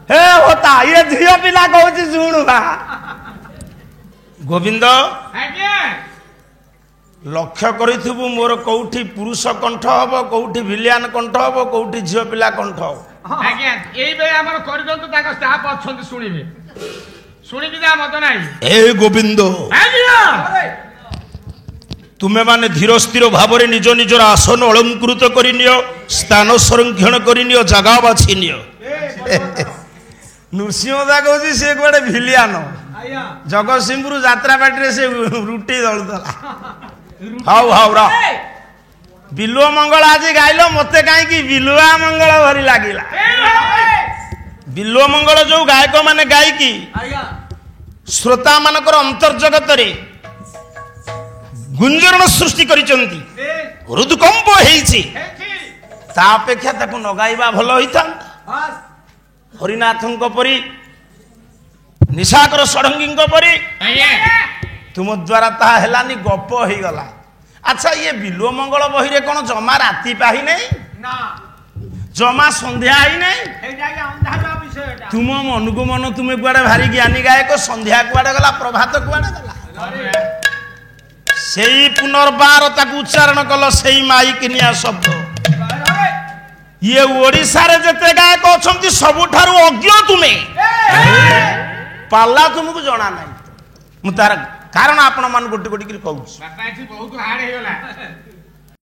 हे होता ये झियो पिला कहूची शुणु बा गोविंद लक्ष्य करिथबु मोर कोठी पुरुष कंठ हबो कोठी विलियन कंठ हबो कोठी झियो पिला कंठ हबो आज्ञा एई बे हमर करि दंतु ताको स्टाफ अछंती सुनिबे सुनि कि जा मत नाही ए गोविंद आज्ञा तुमे माने धीर स्थिर भावरे निज निजर आसन अलंकृत करि नियो स्थान संरक्षण करि नियो जगह बाछि नियो नृसिंहदा कहूची से गोटे भिलियान जगतसिंहपुर यात्रा पार्टी से रुटी दलुला हाउ हाउ रा बिलुआ मंगल आज गाइल मते कहीं बिलुआ मंगल भरी लगिला बिलुआ मंगल जो गायक माने गायकी श्रोता मानकर अंतर्जगत रे गुंजरण सृष्टि करिसंती हृदकंप हेइछि ता अपेक्षा ताको न गाइबा भलो होइता हरिनाथंक परी निशाकर षडंगींक परी तुम द्वारा ता हेलानी गप हो गला। अच्छा ये बिलुआ मंगल बही रे कोन जमा राति पाही नहीं ना जमा संध्या आई नहीं तुम मन को मन तुम्हें कुआडे भारी ज्ञानी गायक संध्या कुआडे गला प्रभात कुआडे गला सेई पुनर्बार ताकू उच्चारण कल सेई माई किनिया शब्द ये ओडिशा रे जते गायक अछंती सबुठारु अज्ञ तुमे पाला तुमको जणा नाही मु तार कारण आपण मान गोटी गोटी कहूँ बापा बहुत हार्ड हो गला